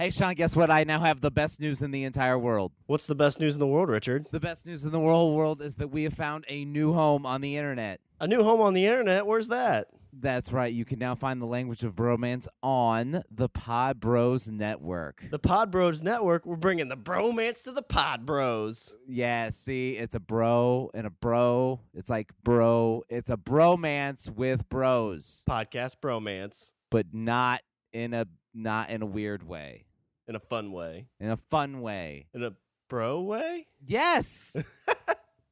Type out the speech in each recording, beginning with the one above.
Hey, Shawn, guess what? I now have the best news in the entire world. What's the best news in the world, Richard? The best news in the whole world is that we have found a new home on the internet. A new home on the internet? Where's that? That's right. You can now find the Language of Bromance on the Pod Bros Network. The Pod Bros Network. We're bringing the bromance to the Pod Bros. Yeah, see, it's a bro and a bro. It's like bro. It's a bromance with bros, Podcast bromance. but not in a weird way. In a fun way. In a fun way. In a bro way? Yes.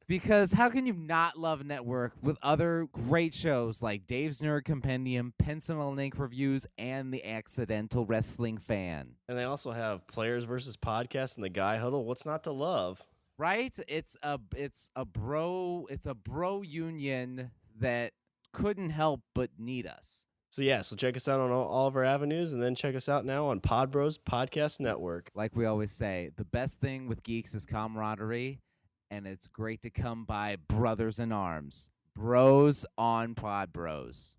Because how can you not love Network with other great shows like Dave's Nerd Compendium, Pencil and Ink Reviews, and The Accidental Wrestling Fan? And they also have Players versus Podcast and the Guy Huddle. What's not to love? Right? It's a bro union that couldn't help but need us. So check us out on all of our avenues, and then check us out now on Pod Bros Podcast Network. Like we always say, the best thing with geeks is camaraderie, and it's great to come by brothers in arms. Bros on Pod Bros.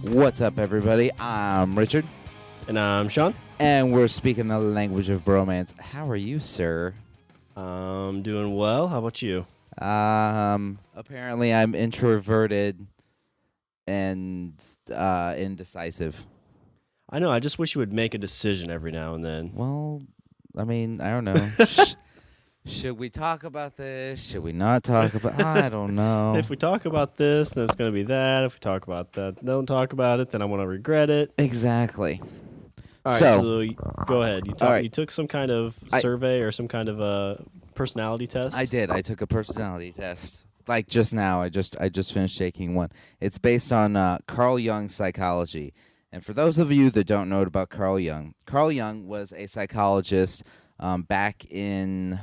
What's up, everybody? I'm Richard. And I'm Shawn. And we're speaking the language of bromance. How are you, sir? I'm doing well. How about you? Apparently I'm introverted and indecisive. I know. I just wish you would make a decision every now and then. Well, I mean, I don't know. Should we talk about this? Should we not talk about? I don't know. If we talk about this, then it's going to be that. If we talk about that, don't talk about it, then I'm going to regret it. Exactly. All right, so go ahead. You took some kind of survey or some kind of personality test? I did. I took a personality test. Like just now. I just finished taking one. It's based on Carl Jung's psychology. And for those of you that don't know about Carl Jung was a psychologist back in,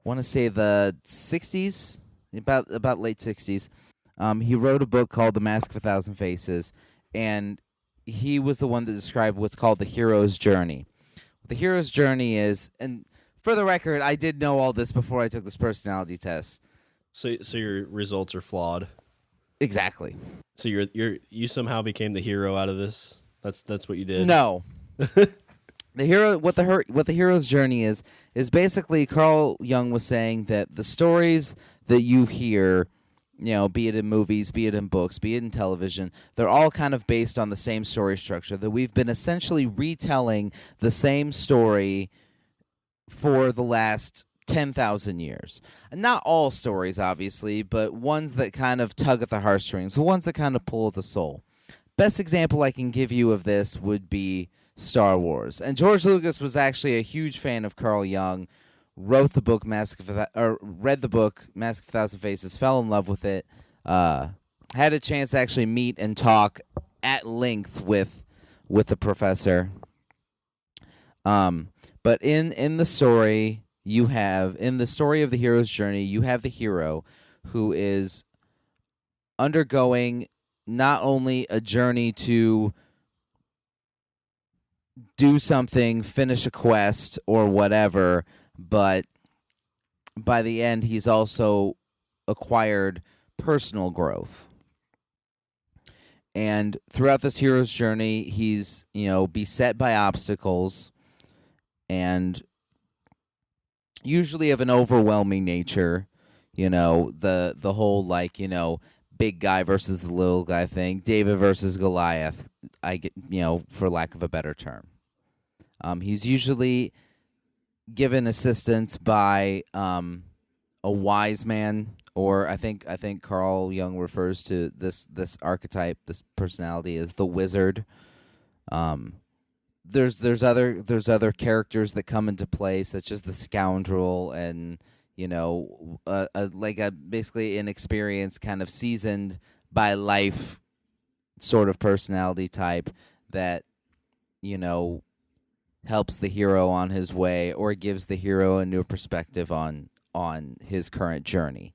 I want to say the 60s, about late 60s. He wrote a book called The Mask of a Thousand Faces, and he was the one that described what's called the hero's journey. The hero's journey is, and for the record, I did know all this before I took this personality test. So your results are flawed. Exactly. So you somehow became the hero out of this. That's what you did. No. The hero, what the hero's journey is basically Carl Jung was saying that the stories that you hear, you know, be it in movies, be it in books, be it in television, they're all kind of based on the same story structure. That we've been essentially retelling the same story for the last 10,000 years. And not all stories, obviously, but ones that kind of tug at the heartstrings, the ones that kind of pull at the soul. Best example I can give you of this would be Star Wars. And George Lucas was actually a huge fan of Carl Jung, read the book Mask of a Thousand Faces, fell in love with it, had a chance to actually meet and talk at length with the professor. But in the story, in the story of the hero's journey, you have the hero who is undergoing not only a journey to do something, finish a quest, or whatever, but by the end, he's also acquired personal growth. And throughout this hero's journey, he's, beset by obstacles, and usually of an overwhelming nature. The whole, big guy versus the little guy thing, David versus Goliath, for lack of a better term. He's usually given assistance by a wise man, or I think Carl Jung refers to this archetype, this personality, as the wizard. There's other characters that come into play, such as the scoundrel, and basically inexperienced, kind of seasoned by life sort of personality type that helps the hero on his way, or gives the hero a new perspective on his current journey.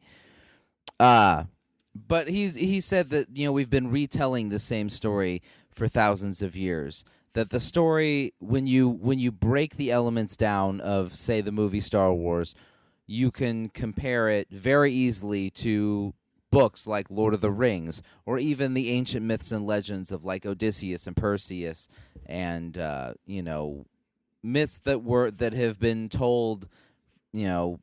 But he said that we've been retelling the same story for thousands of years. that the story, when you break the elements down of, say, the movie Star Wars, you can compare it very easily to books like Lord of the Rings, or even the ancient myths and legends of like Odysseus and Perseus, and myths that have been told,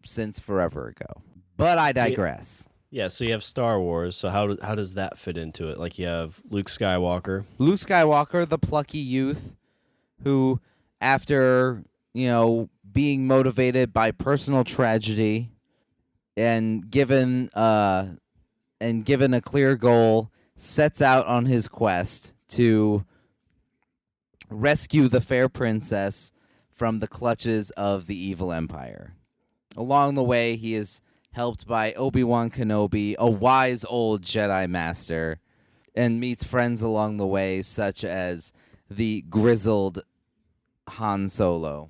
since forever ago. But I digress. Yeah, so you have Star Wars. So how does that fit into it? Like you have Luke Skywalker. Luke Skywalker, the plucky youth who, after, being motivated by personal tragedy and given a clear goal, sets out on his quest to rescue the fair princess from the clutches of the evil empire. Along the way, he is helped by Obi-Wan Kenobi, a wise old Jedi master, and meets friends along the way, such as the grizzled Han Solo.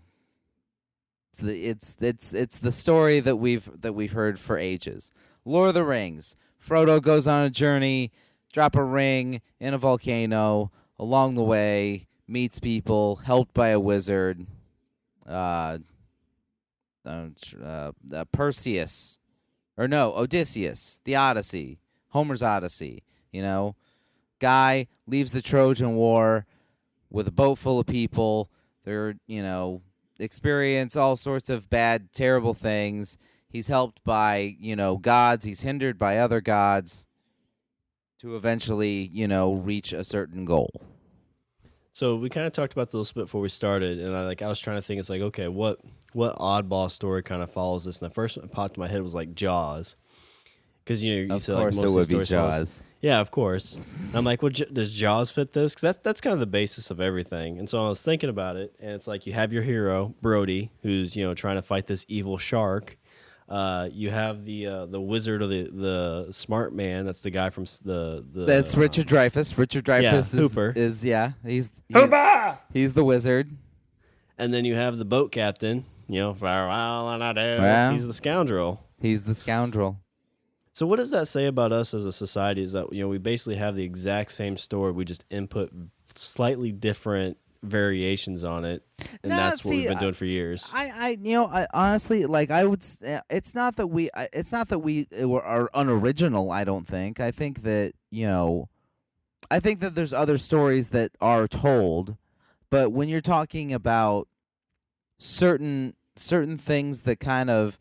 It's the story that we've heard for ages. Lord of the Rings. Frodo goes on a journey, drop a ring in a volcano. Along the way, meets people, helped by a wizard. Perseus. Or no, Odysseus, the Odyssey, Homer's Odyssey, Guy leaves the Trojan War with a boat full of people. They're, experience all sorts of bad, terrible things. He's helped by, gods. He's hindered by other gods to eventually, reach a certain goal. So we kind of talked about this before we started, and I was trying to think, it's like, okay, what oddball story kind of follows this? And the first one that popped in my head was like Jaws, because you said like most of the stories Jaws. Yeah, of course. And I'm like, well, does Jaws fit this? Because that's kind of the basis of everything. And so I was thinking about it, and it's like you have your hero Brody, who's trying to fight this evil shark. You have the wizard or the smart man. That's the guy from the That's Richard Dreyfuss. Richard Dreyfuss Hooper. He's the wizard. And then you have the boat captain. Farewell and adieu. Well, he's the scoundrel. He's the scoundrel. So what does that say about us as a society? Is that we basically have the exact same story. We just input slightly different variations on it, and that's what we've been doing for years. I honestly, like, I would. It's not that we are unoriginal. I don't think. I think that there's other stories that are told, but when you're talking about certain things that kind of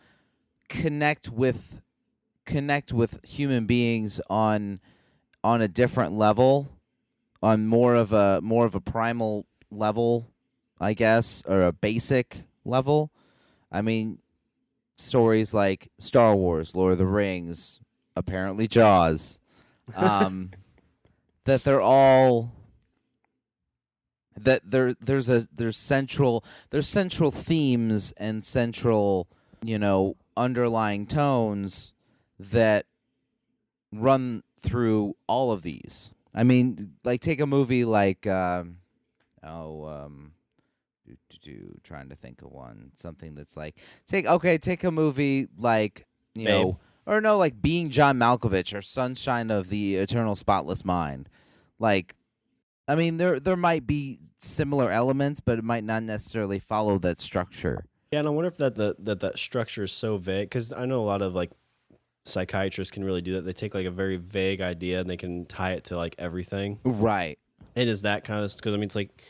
connect with human beings on a different level, on more of a primal level, I guess, or a basic level. I mean, stories like Star Wars, Lord of the Rings, apparently Jaws, that they're all that there's central themes and central underlying tones that run through all of these. I mean, like, take a movie like trying to think of one, something that's like take a movie like like Being John Malkovich or Sunshine of the Eternal Spotless Mind. Like, I mean, there might be similar elements, but it might not necessarily follow that structure. Yeah, and I wonder if that structure is so vague, because I know a lot of like psychiatrists can really do that. They take like a very vague idea and they can tie it to like everything. Right. It is that kind of, because I mean, it's like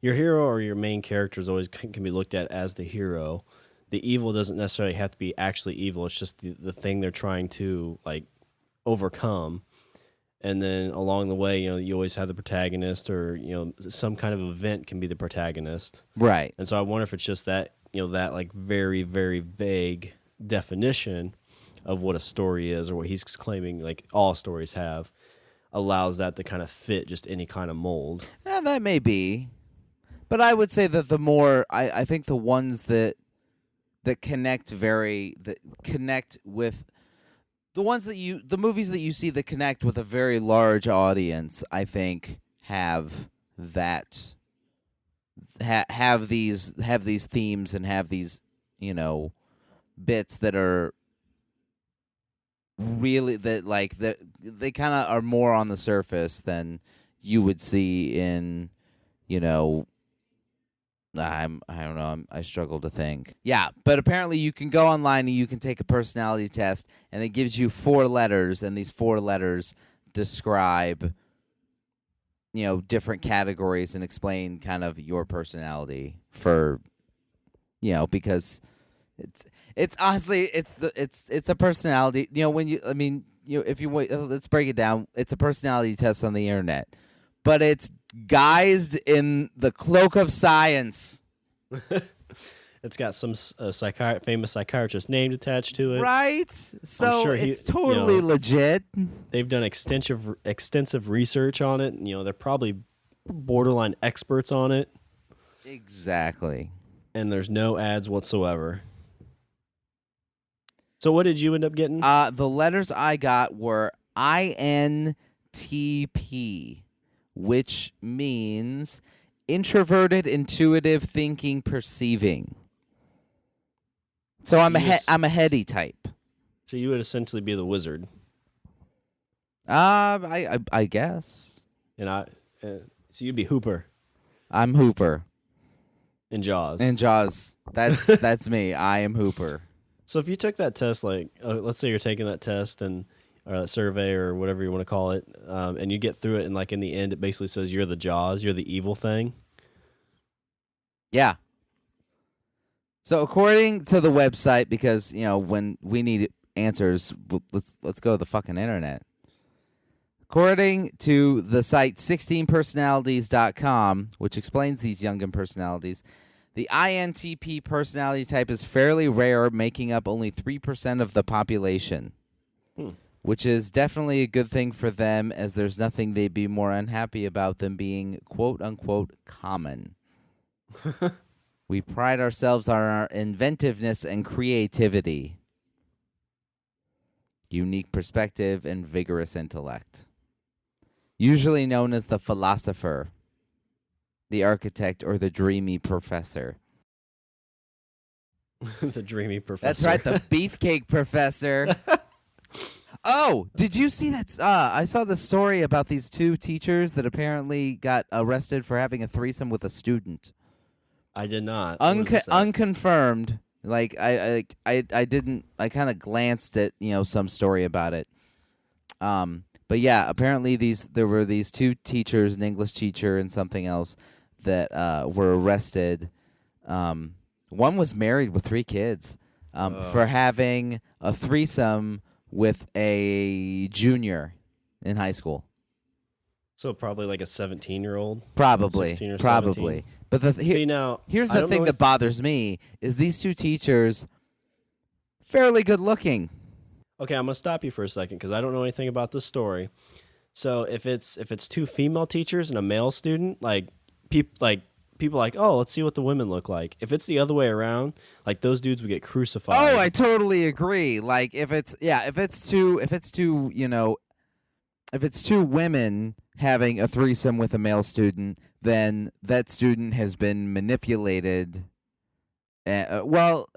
your hero or your main character is always can be looked at as the hero. The evil doesn't necessarily have to be actually evil. It's just the thing they're trying to like overcome. And then along the way, you always have the protagonist, or some kind of event can be the protagonist. Right. And so I wonder if it's just that that like very, very vague definition of what a story is, or what he's claiming like all stories have, allows that to kind of fit just any kind of mold. Yeah, that may be. But I would say that the more I think the ones that connect with the movies that you see that connect with a very large audience, I think have these themes and have these bits that are really that they kind of are more on the surface than you would see in I don't know. I struggle to think. Yeah, but apparently you can go online and you can take a personality test, and it gives you 4 letters, and these 4 letters describe, different categories and explain kind of your personality for, because it's honestly it's a personality. If you wait, let's break it down. It's a personality test on the internet, but it's guised in the cloak of science. It's got some famous psychiatrist name attached to it. Right? So sure it's totally legit. They've done extensive research on it. They're probably borderline experts on it. Exactly. And there's no ads whatsoever. So what did you end up getting? The letters I got were INTP, which means introverted, intuitive, thinking, perceiving. So I'm a heady type. So you would essentially be the wizard. I guess. And so you'd be Hooper. I'm Hooper. In Jaws. That's me. I am Hooper. So if you took that test, let's say you're taking that test or that survey or whatever you want to call it, and you get through it, and in the end, it basically says you're the Jaws, you're the evil thing. Yeah. So according to the website, because when we need answers, let's go to the fucking internet. According to the site 16personalities.com, which explains these Jungian personalities, the INTP personality type is fairly rare, making up only 3% of the population, which is definitely a good thing for them, as there's nothing they'd be more unhappy about than being quote-unquote common. We pride ourselves on our inventiveness and creativity, unique perspective, and vigorous intellect. Usually known as the philosopher, the architect, or the dreamy professor. The dreamy professor. That's right, the beefcake professor. Oh, did you see that? I saw the story about these 2 teachers that apparently got arrested for having a threesome with a student. I did not. Unconfirmed. I didn't. I kind of glanced at some story about it. But yeah, apparently there were these 2 teachers, an English teacher and something else, that were arrested. One was married with 3 kids for having a threesome with a junior in high school. So probably like a 17-year-old? Probably. 16 or probably. 17. But here's the thing that bothers me is these 2 teachers, fairly good looking. Okay, I'm going to stop you for a second because I don't know anything about this story. So if it's 2 female teachers and a male student, people oh, let's see what the women look like. If it's the other way around, those dudes would get crucified. Oh, I totally agree. If it's 2 women having a threesome with a male student, then that student has been manipulated. That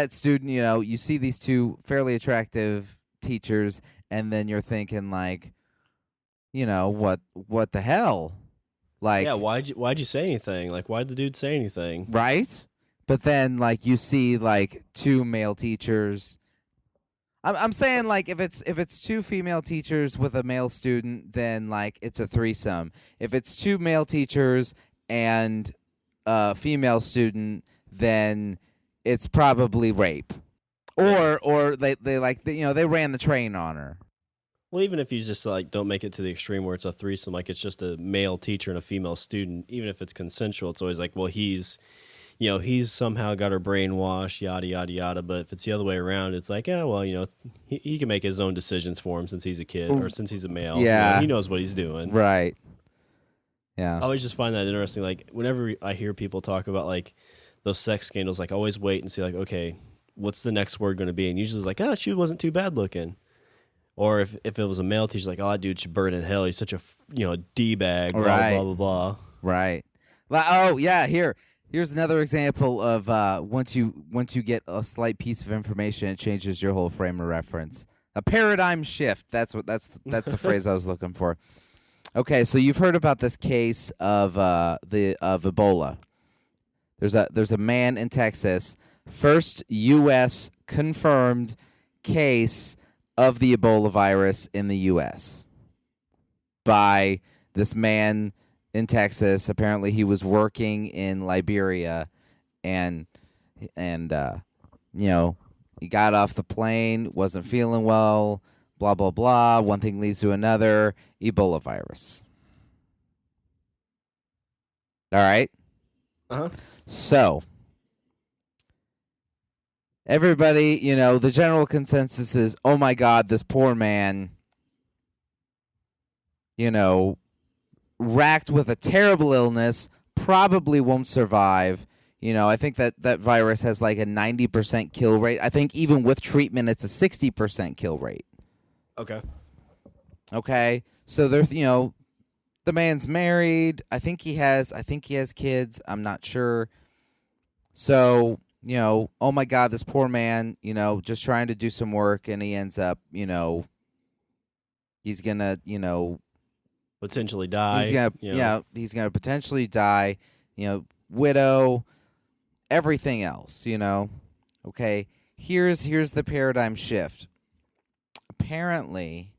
student, you see these 2 fairly attractive teachers, and then you're thinking what the hell? Yeah, why'd you say anything? Why'd the dude say anything? Right? But then you see 2 male teachers. I'm saying if it's 2 female teachers with a male student, then it's a threesome. If it's 2 male teachers and a female student, then it's probably rape, or they ran the train on her. Well, even if you just don't make it to the extreme where it's a threesome, it's just a male teacher and a female student, even if it's consensual, it's always well, he's somehow got her brainwashed, yada yada yada. But if it's the other way around, it's yeah, well, he can make his own decisions for him since he's a kid or since he's a male. Yeah, he knows what he's doing. Right. Yeah. I always just find that interesting. Whenever I hear people talk about those sex scandals, I always wait and see okay, what's the next word going to be? And usually it's she wasn't too bad looking. Or if it was a male teacher, oh, that dude should burn in hell. He's such a D-bag, blah, right. blah, blah, blah. Right. Oh, yeah, here's another example of once you get a slight piece of information, it changes your whole frame of reference. A paradigm shift. That's the phrase I was looking for. Okay, so you've heard about this case of Ebola. There's a man in Texas, first U.S. confirmed case of the Ebola virus in the U.S. by this man in Texas. Apparently, he was working in Liberia, and he got off the plane, wasn't feeling well. Blah blah blah. One thing leads to another. Ebola virus. All right. So, everybody, the general consensus is, oh my God, this poor man, racked with a terrible illness, probably won't survive. I think that virus has like a 90% kill rate. I think even with treatment, it's a 60% kill rate. Okay. So there's, the man's married. I think he has kids. I'm not sure. So, oh my God, this poor man, just trying to do some work, and he ends up, he's gonna, potentially die. He's gonna potentially die, widow, everything else, Okay. Here's the paradigm shift. Apparently,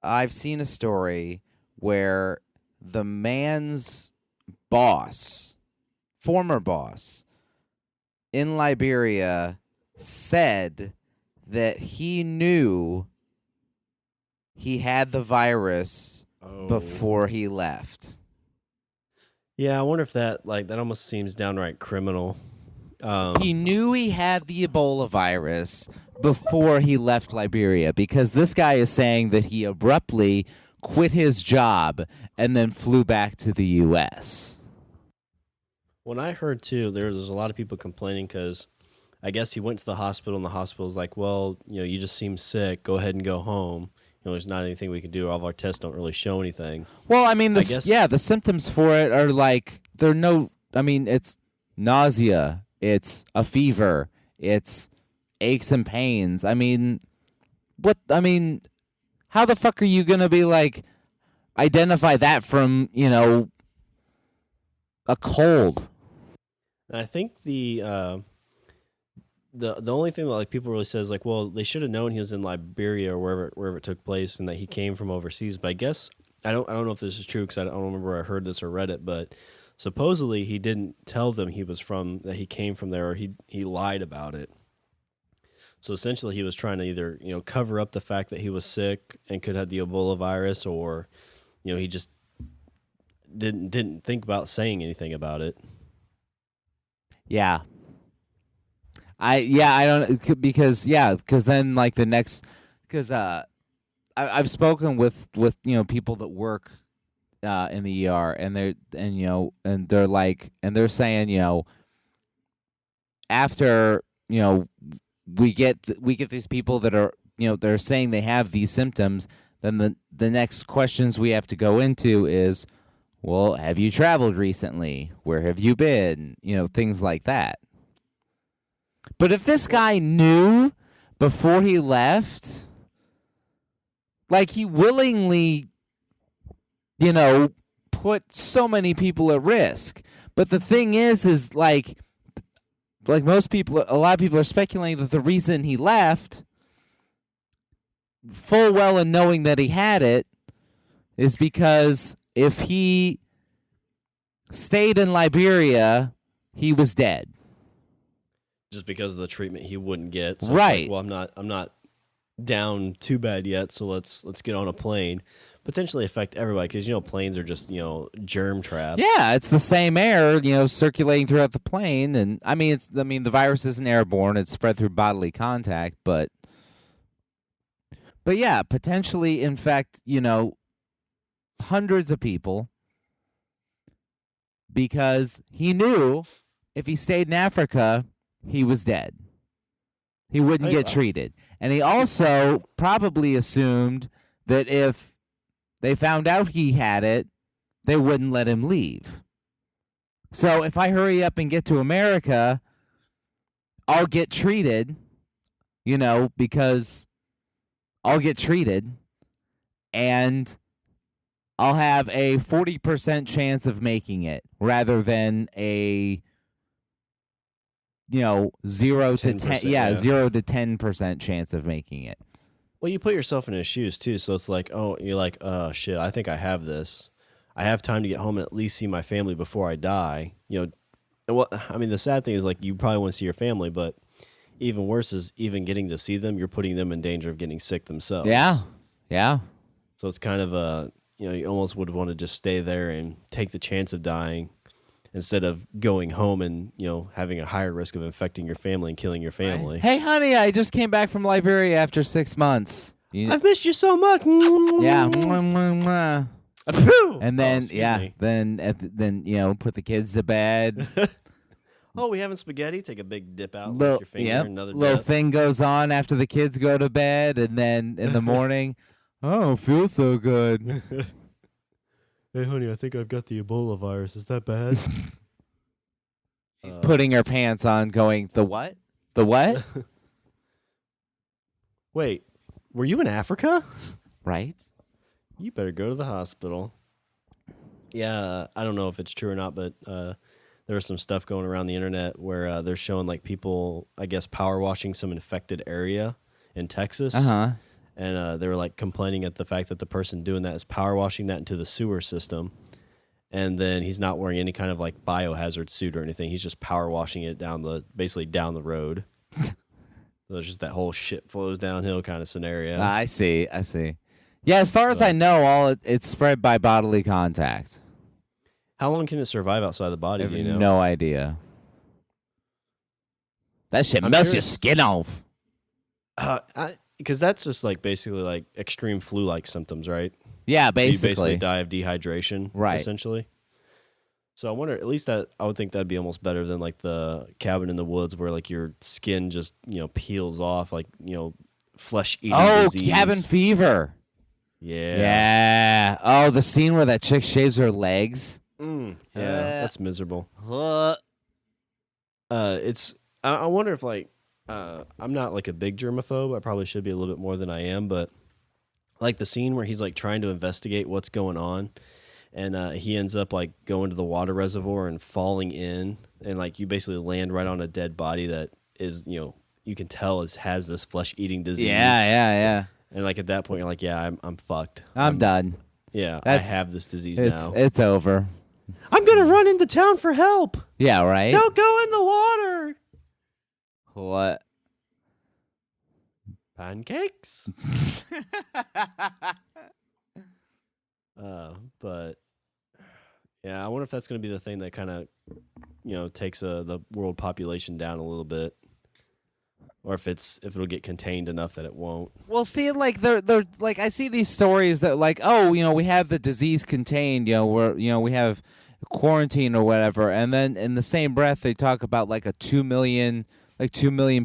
I've seen a story where the man's boss, former boss in Liberia, said that he knew he had the virus before he left. Yeah, I wonder if that almost seems downright criminal. He knew he had the Ebola virus before he left Liberia, because this guy is saying that he abruptly quit his job and then flew back to the U.S. When I heard, too, there's a lot of people complaining because I guess he went to the hospital, and the hospital's like, well, you just seem sick. Go ahead and go home. There's not anything we can do. All of our tests don't really show anything. Well, I mean, the symptoms for it are like, it's nausea. It's a fever. It's aches and pains. How the fuck are you going to be like, identify that from, a cold? And I think the only thing that people really says, well, they should have known he was in Liberia or wherever it took place, and that he came from overseas. But I guess I don't know if this is true, because I don't remember where I heard this or read it, but supposedly he didn't tell them that he came from there, or he lied about it. So essentially, he was trying to either cover up the fact that he was sick and could have the Ebola virus, or he just didn't think about saying anything about it. Yeah. I don't, because then the next, because I've spoken with people that work in the ER, and they're saying, after we get these people that are they're saying they have these symptoms, then the next questions we have to go into is, well, have you traveled recently? Where have you been? Things like that. But if this guy knew before he left, he willingly, put so many people at risk. But the thing is like most people, a lot of people are speculating that the reason he left, full well and knowing that he had it, is because if he stayed in Liberia, he was dead. Just because of the treatment he wouldn't get. So right. Well, I'm not down too bad yet, so let's get on a plane. Potentially affect everybody, because planes are just germ traps. Yeah, it's the same air circulating throughout the plane, and the virus isn't airborne; it's spread through bodily contact. But yeah, potentially infect hundreds of people, because he knew if he stayed in Africa, he was dead. He wouldn't get treated. And he also probably assumed that if they found out he had it, they wouldn't let him leave. So if I hurry up and get to America, I'll get treated, because I'll get treated, and I'll have a 40% chance of making it rather than a 0 to 10, yeah. 0 to 10% chance of making it. Well, you put yourself in his shoes too, so it's like, oh, you're like, shit, I think I have this. I have time to get home and at least see my family before I die. And the sad thing is, like, you probably want to see your family, but even worse is even getting to see them, you're putting them in danger of getting sick themselves. Yeah. So it's kind of you almost would want to just stay there and take the chance of dying instead of going home and, having a higher risk of infecting your family and killing your family. Right. Hey, honey, I just came back from Liberia after 6 months. I've missed you so much. Yeah. And then, then put the kids to bed. Oh, we having spaghetti? Take a big dip out with your finger. Another little dip. thing goes on after the kids go to bed, and then in the morning, oh, feels so good. Hey, honey, I think I've got the Ebola virus. Is that bad? She's putting her pants on, going, the what? The what? Wait, were you in Africa? Right. You better go to the hospital. Yeah, I don't know if it's true or not, but there was some stuff going around the internet where they're showing, like, people, I guess, power washing some infected area in Texas. Uh-huh. And they were, like, complaining at the fact that the person doing that is power washing that into the sewer system. And then he's not wearing any kind of, like, biohazard suit or anything. He's just power washing it basically down the road. So it's just that whole shit flows downhill kind of scenario. I see. Yeah, as far as I know, it's spread by bodily contact. How long can it survive outside the body? I have do you know? no idea. That shit melts your skin off. Because that's just like basically like extreme flu-like symptoms, right? Yeah, So you basically. basically die of dehydration, Right. essentially. So I wonder, at least that I would think that'd be almost better than like the cabin in the woods where like your skin just peels off, like flesh-eating disease. Cabin fever. Yeah. Oh, the scene where that chick shaves her legs. Yeah, that's miserable. I wonder if like I'm not like a big germaphobe. I probably should be a little bit more than I am, but like the scene where he's like trying to investigate what's going on, and he ends up like going to the water reservoir and falling in, and like you basically land right on a dead body that is you can tell has this flesh eating disease. Yeah. And like at that point you're like, yeah, I'm fucked. I'm done. Yeah, I have this disease now. It's over. I'm gonna run into town for help. Yeah, right. Don't go in the water. What? Pancakes? But yeah, I wonder if that's going to be the thing that kind of, takes the world population down a little bit, or if it'll get contained enough that it won't. Well, see, like they're like I see these stories that like, oh, we have the disease contained, we have quarantine or whatever, and then in the same breath they talk about like 2 million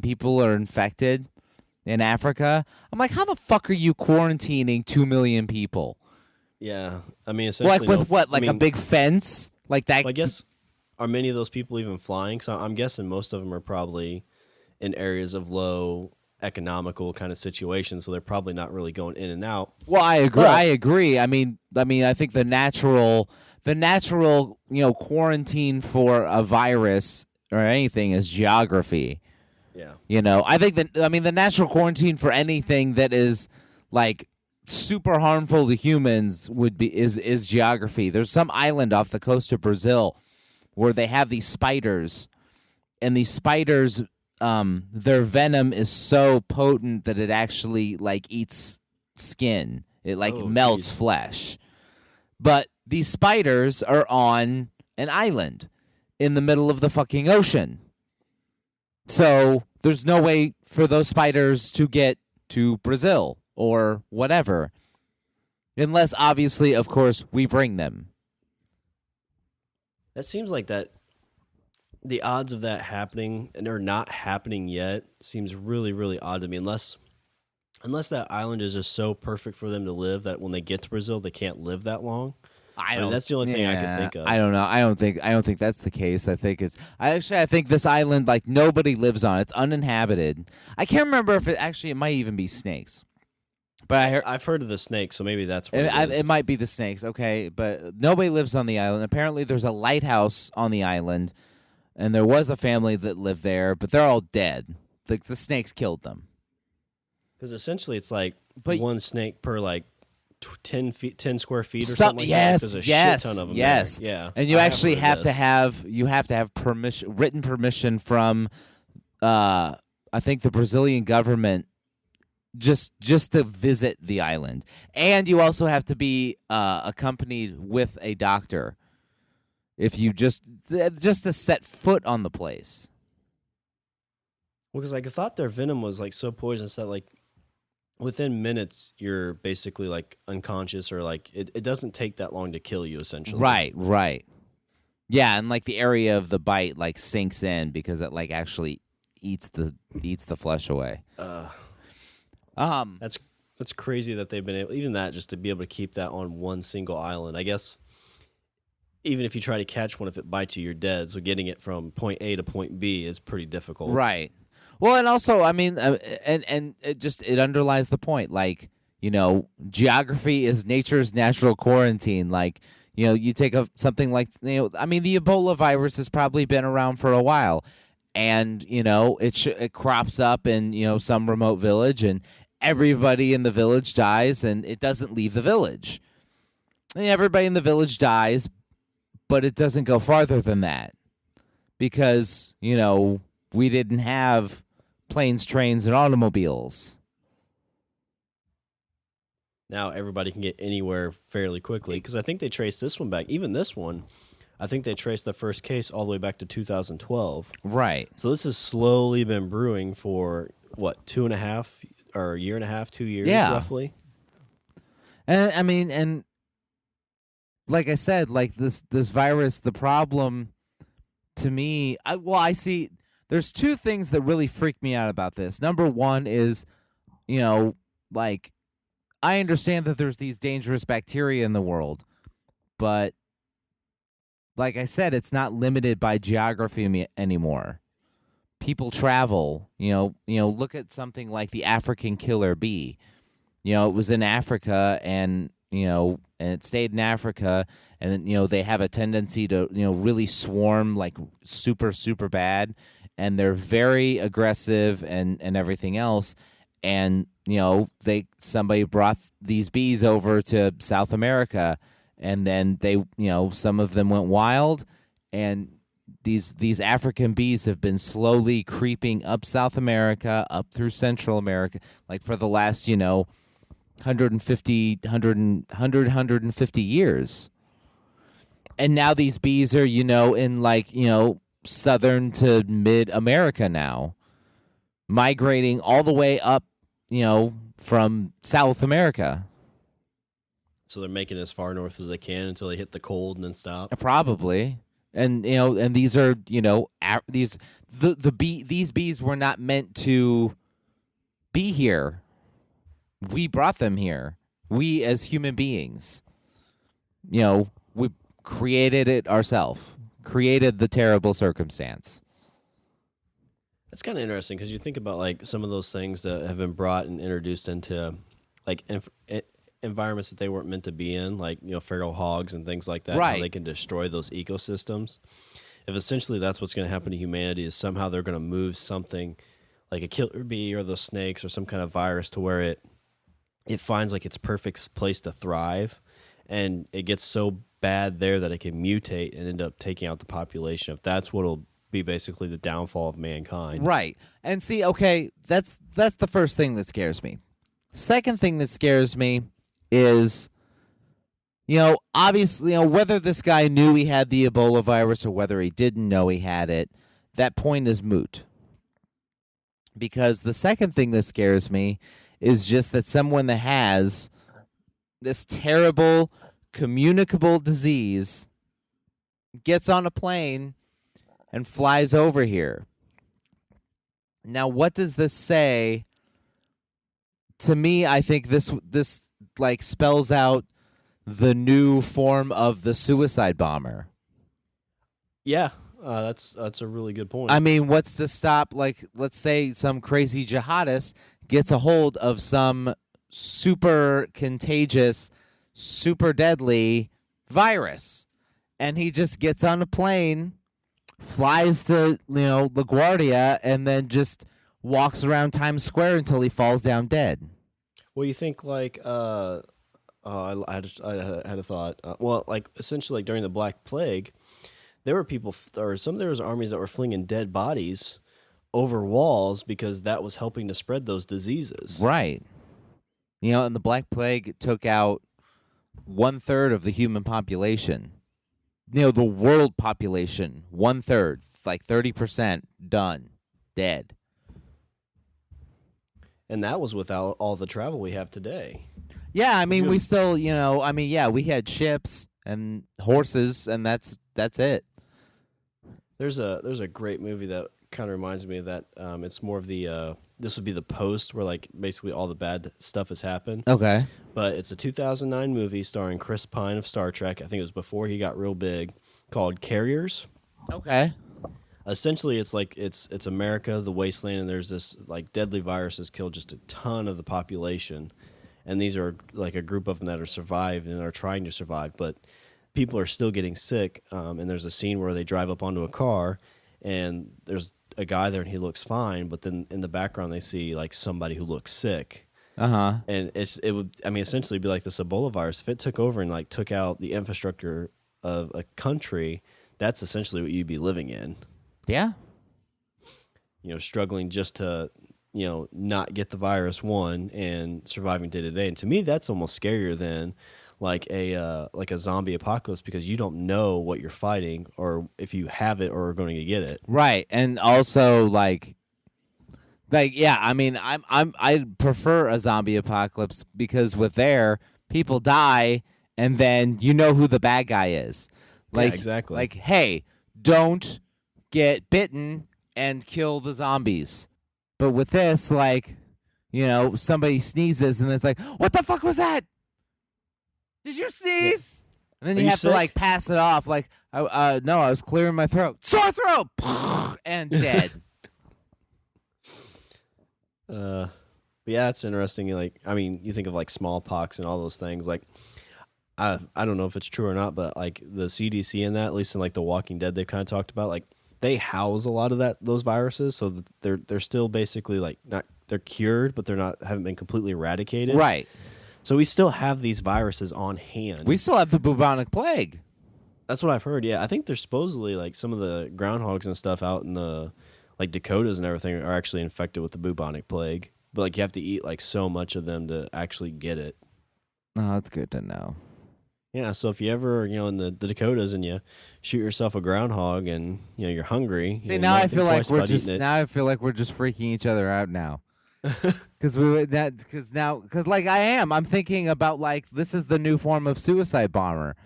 people are infected in Africa. I'm like, how the fuck are you quarantining 2 million people? Yeah, I mean, essentially, like with what? Like a big fence, like that. Well, I guess are many of those people even flying? So I'm guessing most of them are probably in areas of low economical kind of situations, so they're probably not really going in and out. Well, I agree. I mean, I think the natural, quarantine for a virus or anything is geography. Yeah. I think the natural quarantine for anything that is like super harmful to humans is geography. There's some island off the coast of Brazil where they have these spiders, and these spiders, their venom is so potent that it actually like eats skin. It like melts flesh. But these spiders are on an island in the middle of the fucking ocean. So there's no way for those spiders to get to Brazil or whatever. Unless, obviously, of course, we bring them. That seems like that. The odds of that happening and or not happening yet seems really, really odd to me. Unless that island is just so perfect for them to live that when they get to Brazil, they can't live that long. That's the only thing I could think of. I don't know. I don't think that's the case. I think this island, like, nobody lives on. It's uninhabited. I can't remember if it might even be snakes. But I've heard of the snakes, so maybe that's what it might be the snakes, okay? But nobody lives on the island. Apparently, there's a lighthouse on the island, and there was a family that lived there, but they're all dead. The snakes killed them. Because essentially, it's like one snake per like 10 square feet or Some, something like yes, that. There's a yes, shit ton of them yes. there. Yeah. And you actually have to have permission, written permission from I think the Brazilian government just to visit the island. And you also have to be accompanied with a doctor if you just to set foot on the place. Well, because like I thought their venom was like so poisonous that like within minutes you're basically like unconscious, or like it doesn't take that long to kill you essentially. Right. Yeah, and like the area of the bite like sinks in because it like actually eats the flesh away. That's crazy that they've been able, even that, just to be able to keep that on one single island. I guess even if you try to catch one, if it bites you, you're dead. So getting it from point A to point B is pretty difficult. Right. Well, and also, I mean, and it underlies the point. Like, you know, geography is nature's natural quarantine. Like, you know, you take something like, you know, I mean, the Ebola virus has probably been around for a while, and you know, it crops up in, you know, some remote village, and everybody in the village dies, and it doesn't leave the village. And everybody in the village dies, but it doesn't go farther than that because, you know, we didn't have planes, trains, and automobiles. Now everybody can get anywhere fairly quickly because I think they traced this one back. Even this one, I think they traced the first case all the way back to 2012. Right. So this has slowly been brewing for, what, 2.5 or a year and a half, 2 years roughly? And I mean, and like I said, like this virus, the problem to me, I see there's two things that really freak me out about this. Number one is, you know, like, I understand that there's these dangerous bacteria in the world, but like I said, it's not limited by geography anymore. People travel, you know, look at something like the African killer bee. You know, it was in Africa, and, you know, and it stayed in Africa, and, you know, they have a tendency to, you know, really swarm like super, super bad, and they're very aggressive and everything else. And, you know, somebody brought these bees over to South America, and then they, you know, some of them went wild, and these African bees have been slowly creeping up South America, up through Central America, like for the last, you know, 150 years. And now these bees are, you know, in like, you know, southern to mid America now, migrating all the way up, you know, from South America. So they're making it as far north as they can until they hit the cold and then stop. Probably. And, you know, and these are, you know, these bees were not meant to be here. We brought them here. We as human beings, you know, we created it ourselves, created the terrible circumstance. That's kind of interesting because you think about like some of those things that have been brought and introduced into like environments that they weren't meant to be in, like, you know, feral hogs and things like that. Right. How they can destroy those ecosystems. If essentially that's what's going to happen to humanity, is somehow they're going to move something like a killer bee or those snakes or some kind of virus to where it finds like its perfect place to thrive, and it gets so bad there that it can mutate and end up taking out the population. If that's what'll be basically the downfall of mankind. Right. And see, okay, that's the first thing that scares me. Second thing that scares me is, you know, obviously, you know, whether this guy knew he had the Ebola virus or whether he didn't know he had it, that point is moot. Because the second thing that scares me is just that someone that has this terrible communicable disease gets on a plane and flies over here. Now, what does this say? To me, I think this like spells out the new form of the suicide bomber. Yeah, that's a really good point. I mean, what's to stop, like, let's say some crazy jihadist gets a hold of some super contagious, super deadly virus. And he just gets on a plane, flies to, LaGuardia, and then just walks around Times Square until he falls down dead. Well, you think like I had a thought. Well, like essentially, like during the Black Plague, there were people, or there was armies that were flinging dead bodies over walls because that was helping to spread those diseases. Right. And the Black Plague took out 1/3 of the human population. The world population, 1/3, like 30% done, dead. And that was without all the travel we have today. Yeah, I mean, we still, we had ships and horses, and that's it. There's a great movie that kind of reminds me of that. It's more of the this would be the post where like basically all the bad stuff has happened. Okay. But it's a 2009 movie starring Chris Pine of Star Trek. I think it was before he got real big, called Carriers. Okay. Essentially, it's like it's America, the wasteland, and there's this like deadly virus has killed just a ton of the population, and these are like a group of them that are survived and are trying to survive, but people are still getting sick. And there's a scene where they drive up onto a car, and there's a guy there, and he looks fine, but then in the background they see like somebody who looks sick. Uh-huh. And it would essentially be like this Ebola virus. If it took over and like took out the infrastructure of a country, that's essentially what you'd be living in. Yeah. Struggling just to, not get the virus, one, and surviving day to day. And to me, that's almost scarier than like a zombie apocalypse, because you don't know what you're fighting or if you have it or are going to get it. Right. And also yeah, I mean, I prefer a zombie apocalypse because with people die, and then you know who the bad guy is. Like, yeah, exactly. Like, hey, don't get bitten and kill the zombies. But with this, somebody sneezes and it's like, what the fuck was that? Did you sneeze? Yeah. And then you have to pass it off like, no, I was clearing my throat. Sore throat! And dead. Yeah, it's interesting. You think of like smallpox and all those things. Like, I don't know if it's true or not, but like the CDC and that, at least in like The Walking Dead, they've kind of talked about like they house a lot of those viruses, so that they're still basically like they're cured, but haven't been completely eradicated. Right. So we still have these viruses on hand. We still have the bubonic plague. That's what I've heard. Yeah, I think there's supposedly like some of the groundhogs and stuff out in the like Dakotas and everything are actually infected with the bubonic plague, but like you have to eat like so much of them to actually get it. Oh, that's good to know. Yeah, so if you ever, in the Dakotas and you shoot yourself a groundhog and, you're hungry. See, now I feel like we're just freaking each other out now. Because I am. I'm thinking about like this is the new form of suicide bomber.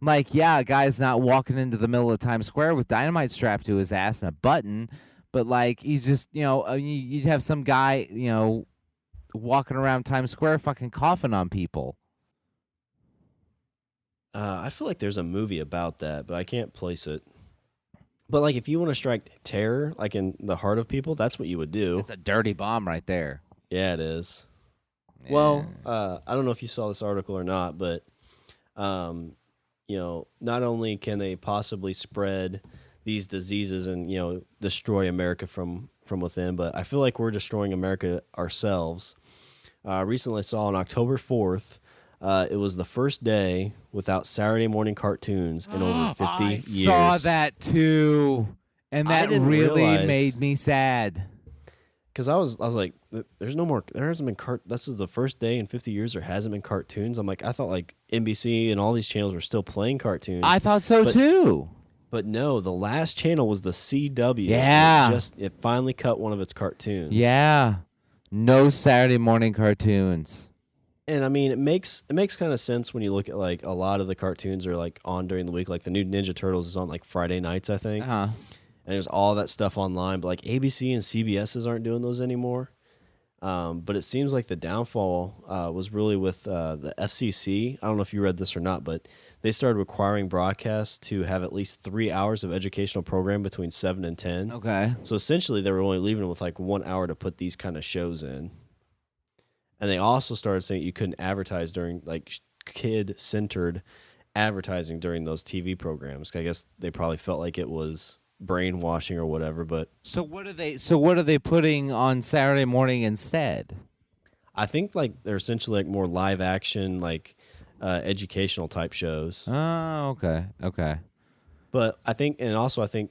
Like, yeah, a guy's not walking into the middle of Times Square with dynamite strapped to his ass and a button, but like he's just, you'd have some guy, walking around Times Square fucking coughing on people. I feel like there's a movie about that, but I can't place it. But like, if you want to strike terror, like in the heart of people, that's what you would do. It's a dirty bomb right there. Yeah, it is. Yeah. Well, I don't know if you saw this article or not, but not only can they possibly spread these diseases and destroy America from within, but I feel like we're destroying America ourselves. Recently, I saw on October 4th. It was the first day without Saturday morning cartoons in over 50 years. I saw that too, and that really made me sad. Because I was like, there's no more. There hasn't been This is the first day in 50 years there hasn't been cartoons. I'm like, I thought like NBC and all these channels were still playing cartoons. I thought so too. But no, the last channel was the CW. Yeah, it finally cut one of its cartoons. Yeah, no Saturday morning cartoons. And I mean, it makes kind of sense when you look at like a lot of the cartoons are like on during the week. Like the new Ninja Turtles is on like Friday nights, I think. Uh-huh. And there's all that stuff online, but like ABC and CBS's aren't doing those anymore. But it seems like the downfall was really with the FCC. I don't know if you read this or not, but they started requiring broadcasts to have at least 3 hours of educational program between 7 and 10. Okay. So essentially, they were only leaving with like 1 hour to put these kind of shows in. And they also started saying you couldn't advertise during like kid-centered advertising during those TV programs. I guess they probably felt like it was brainwashing or whatever. But So what are they putting on Saturday morning instead? I think like they're essentially like more live action, like educational type shows. Oh, okay. But I think,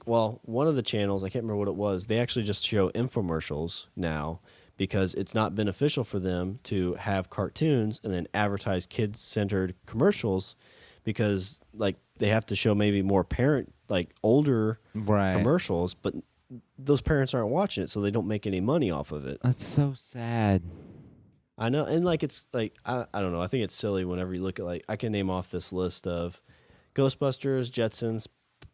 well, one of the channels, I can't remember what it was, they actually just show infomercials now because it's not beneficial for them to have cartoons and then advertise kids-centered commercials because, like, they have to show maybe more older commercials, but those parents aren't watching it, so they don't make any money off of it. That's so sad. I know, and, like, it's, like, I don't know, I think it's silly whenever you look at, like, I can name off this list of Ghostbusters, Jetsons,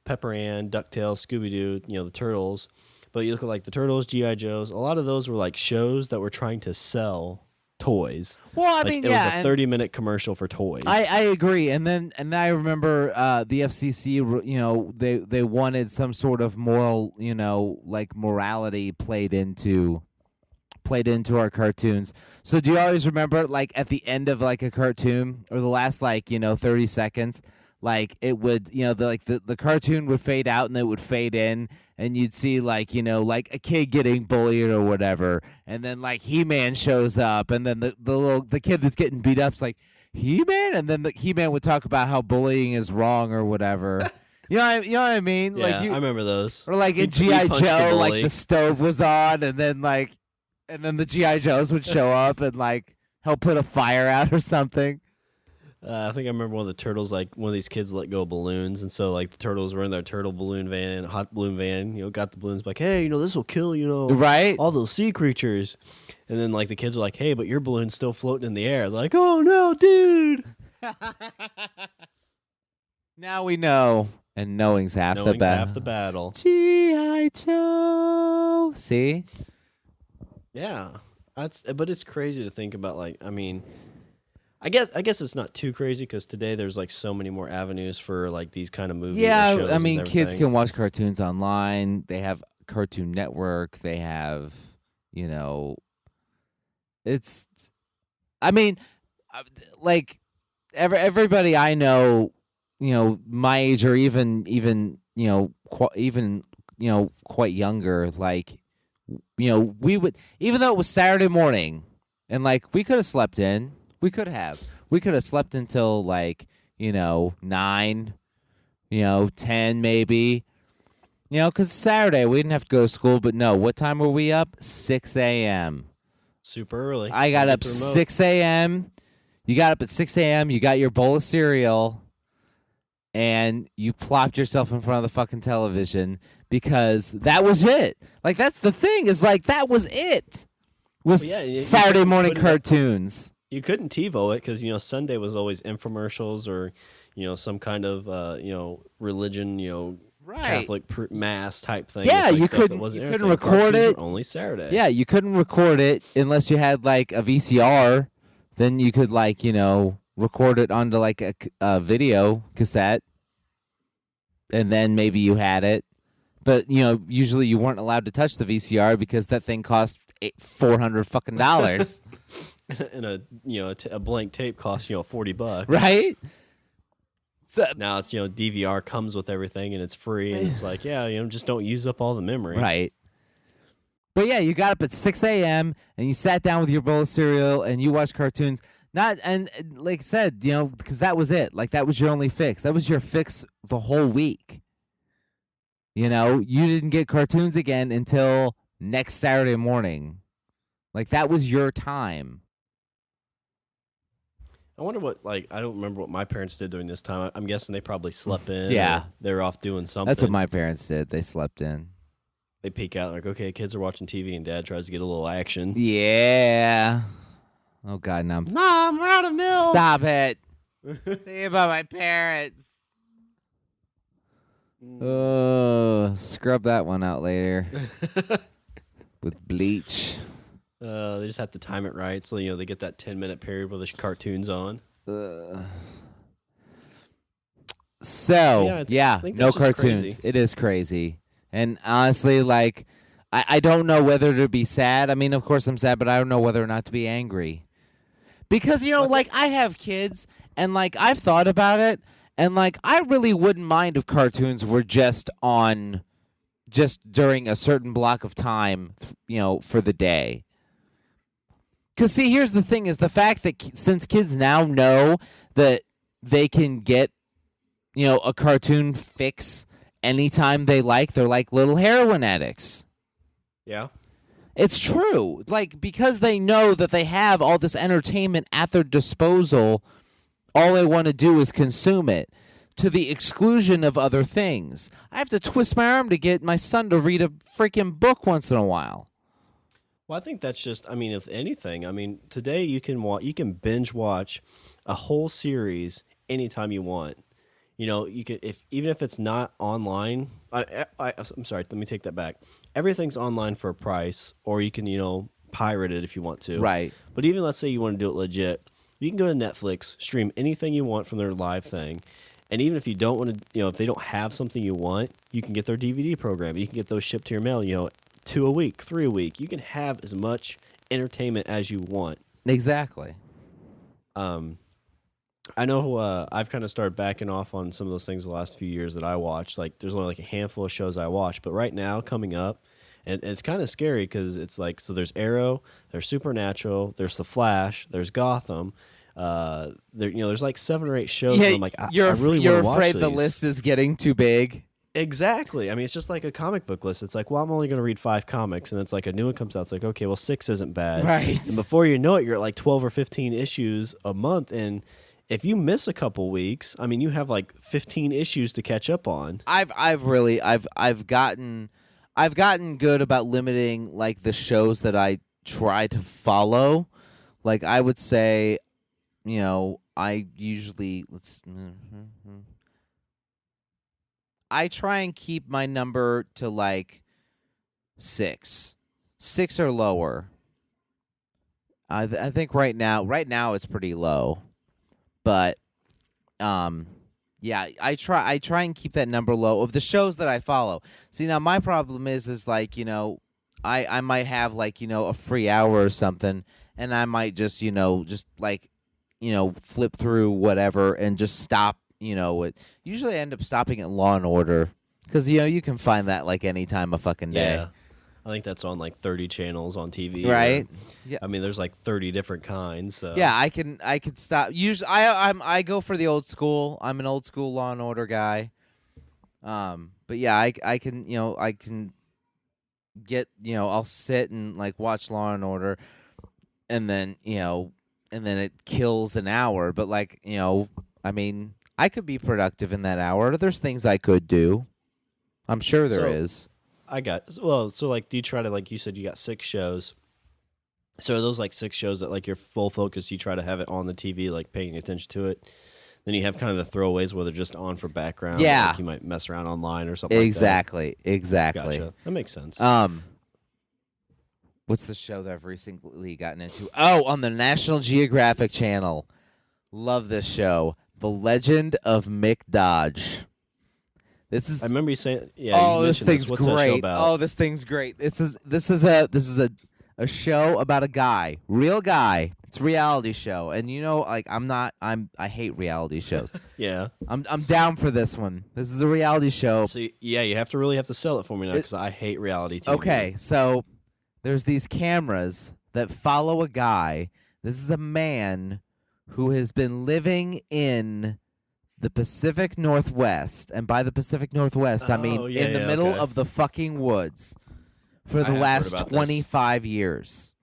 Pepper Ann, DuckTales, Scooby-Doo, the Turtles. But you look at like the Turtles, G.I. Joes, a lot of those were like shows that were trying to sell toys. Well, it was a 30-minute commercial for toys. I agree. And then I remember the FCC, they wanted some sort of moral, like morality played into our cartoons. So do you always remember like at the end of like a cartoon or the last 30 seconds, like it would, the cartoon would fade out and it would fade in and you'd see like a kid getting bullied or whatever, and then like He-Man shows up, and then the kid that's getting beat up's like, He-Man, and then the He-Man would talk about how bullying is wrong or whatever. You know what I mean? Yeah, I remember those. Or like in G.I. Joe, like the stove was on, and then the G.I. Joes would show up and like help put a fire out or something. I think I remember one of the turtles, like one of these kids let go of balloons, and so like the turtles were in their turtle balloon van, hot balloon van, got the balloons, like, hey, this will kill, right, all those sea creatures, and then like the kids were like, hey, but your balloon's still floating in the air. They're like, oh no, dude. Now we know, and knowing's half the battle. G.I. Joe. See? Yeah, but it's crazy to think about. Like, I mean, I guess it's not too crazy because today there's like so many more avenues for like these kind of movies. Yeah, I mean, kids can watch cartoons online. They have Cartoon Network. They have, it's. I mean, like everybody I know, my age or even quite younger, like, we would, even though it was Saturday morning, and like we could have slept in. We could have slept until like, 9, 10 maybe, because Saturday we didn't have to go to school. But no, what time were we up? 6 a.m. Super early. I got up 6 a.m. You got up at 6 a.m. You got your bowl of cereal, and you plopped yourself in front of the fucking television because that was it. Like, that's the thing, is like that was it. Saturday morning cartoons. You couldn't TiVo it because Sunday was always infomercials or some kind of religion, right, Catholic mass type thing. Yeah, you couldn't record it. Only Saturday. Yeah, you couldn't record it unless you had like a VCR. Then you could record it onto like a video cassette, and then maybe you had it. But usually you weren't allowed to touch the VCR because that thing cost $400 fucking dollars. And a blank tape costs $40, right? So, now it's DVR comes with everything and it's free, and it's like, just don't use up all the memory, right? But yeah, you got up at 6 a.m. and you sat down with your bowl of cereal and you watched cartoons. And like I said, because that was it. Like, that was your only fix. That was your fix the whole week. You didn't get cartoons again until next Saturday morning. Like, that was your time. I wonder what, I don't remember what my parents did during this time. I'm guessing they probably slept in. Yeah. They were off doing something. That's what my parents did. They slept in. They peek out like, okay, kids are watching TV and Dad tries to get a little action. Yeah. Oh, God, now Mom, we're out of milk. Stop it. Think about my parents. Oh, scrub that one out later with bleach. They just have to time it right, so they get that 10-minute period where the cartoon's on. So yeah, no cartoons. Crazy. It is crazy, and honestly, like, I don't know whether to be sad. I mean, of course I'm sad, but I don't know whether or not to be angry Because, like, I have kids, and, like, I've thought about it, and, like, I really wouldn't mind if cartoons were just during a certain block of time, for the day. Because, see, here's the thing, is the fact that since kids now know that they can get, a cartoon fix anytime they like, they're like little heroin addicts. Yeah. It's true. Like, because they know that they have all this entertainment at their disposal, all they want to do is consume it to the exclusion of other things. I have to twist my arm to get my son to read a freaking book once in a while. Well, I think that's just, if anything, today you can binge watch a whole series anytime you want. You can, even if it's not online. I'm sorry. Let me take that back. Everything's online for a price, or you can pirate it if you want to. Right. But even let's say you want to do it legit, you can go to Netflix, stream anything you want from their live thing, and even if you don't want to, if they don't have something you want, you can get their DVD program. You can get those shipped to your mail. 2 a week, 3 a week. You can have as much entertainment as you want. Exactly. I know I've kind of started backing off on some of those things the last few years that I watch. Like, there's only like a handful of shows I watch, but right now coming up, and it's kind of scary because it's like, so there's Arrow, there's Supernatural, there's The Flash, there's Gotham. There's like 7 or 8 shows. Yeah, and I'm like, I you're really you're want to watch afraid these. the list is getting too big. Exactly. It's just like a comic book list. It's like, well, I'm only going to read 5 comics, and it's like a new one comes out. It's like, okay, well, 6 isn't bad. Right. And before you know it, you're at like 12 or 15 issues a month, and if you miss a couple weeks, you have like 15 issues to catch up on. I've gotten good about limiting like the shows that I try to follow. Like, I would say, I usually I try and keep my number to like 6 or lower. I think right now it's pretty low. But, yeah, I try and keep that number low of the shows that I follow. See, now my problem is like, I might have like, a free hour or something, and I might just flip through whatever and just stop, usually I end up stopping at Law and Order because, you can find that like any time of fucking day. Yeah. I think that's on like 30 channels on TV. Right? Yeah. There's like 30 different kinds. So. Yeah, I can stop. Usually, I go for the old school. I'm an old school Law and Order guy. But yeah, I can get I'll sit and like watch Law and Order, and then it kills an hour. But like I could be productive in that hour. There's things I could do. I'm sure there is. So like, do you try to, like you said, you got 6 shows. So are those like 6 shows that like your full focus, you try to have it on the TV, like paying attention to it? Then you have kind of the throwaways where they're just on for background. Yeah. Like you might mess around online or something Exactly. like that. Exactly. Gotcha. That makes sense. What's the show that I've recently gotten into? Oh, on the National Geographic Channel. Love this show. The Legend of Mick Dodge. I remember you saying, this thing's What's great. that show about? Oh, this thing's great. This is a show about a guy, real guy. It's a reality show, and I hate reality shows. Yeah, I'm down for this one. This is a reality show. So you have to sell it for me now because I hate reality TV. Okay, so there's these cameras that follow a guy. This is a man who has been living in the Pacific Northwest, and by the Pacific Northwest, I mean in the middle of the fucking woods for the last 25 years.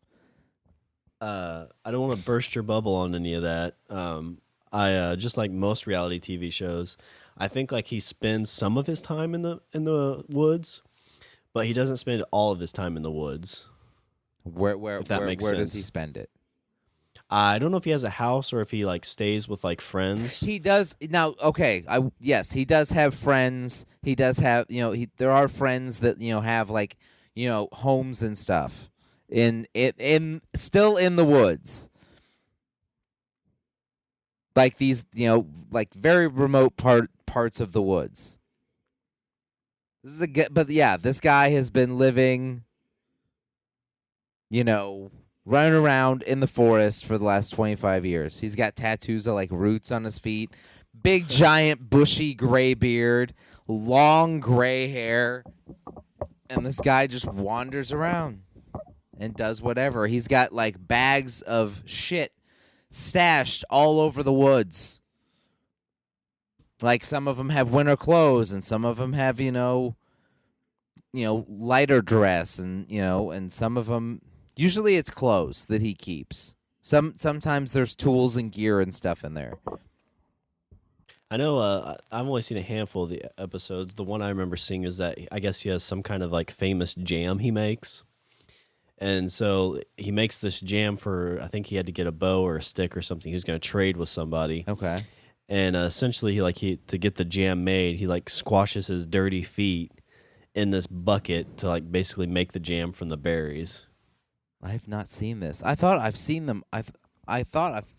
I don't want to burst your bubble on any of that. I just like most reality TV shows, I think like he spends some of his time in the woods, but he doesn't spend all of his time in the woods. Where does he spend it? I don't know if he has a house or if he like stays with like friends. He does now. Okay, yes, he does have friends. He does have there are friends that have like homes and stuff in still in the woods, like these like very remote parts of the woods. This is but yeah, this guy has been living running around in the forest for the last 25 years. He's got tattoos of like roots on his feet, big giant bushy gray beard, long gray hair, and this guy just wanders around and does whatever. He's got like bags of shit stashed all over the woods. Like some of them have winter clothes and some of them have, lighter dress and some of them, usually it's clothes that he keeps. Sometimes there's tools and gear and stuff in there. I know I've only seen a handful of the episodes. The one I remember seeing is that I guess he has some kind of like famous jam he makes. And so he makes this jam for, I think he had to get a bow or a stick or something. He was going to trade with somebody. Okay. And essentially, he to get the jam made, he like squashes his dirty feet in this bucket to like basically make the jam from the berries. I have not seen this. I thought I've seen them. I thought I've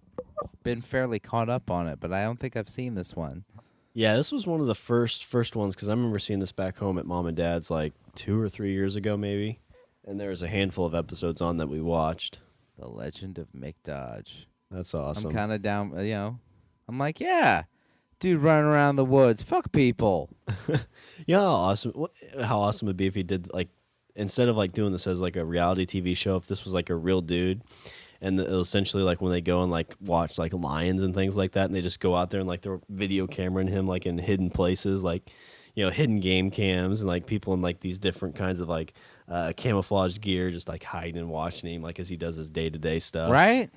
been fairly caught up on it, but I don't think I've seen this one. Yeah, this was one of the first ones because I remember seeing this back home at Mom and Dad's like 2 or 3 years ago, maybe. And there was a handful of episodes on that we watched. The Legend of Mick Dodge. That's awesome. I'm kind of down, I'm like, yeah, dude running around the woods. Fuck people. Yeah, how awesome it would be if he did, like, instead of, like, doing this as, like, a reality TV show, if this was, like, a real dude. And it was essentially, like, when they go and, like, watch, like, lions and things like that, and they just go out there and, like, they're video cameraing him, like, in hidden places, like, hidden game cams and, like, people in, like, these different kinds of, like, camouflage gear just, like, hiding and watching him, like, as he does his day-to-day stuff. Right?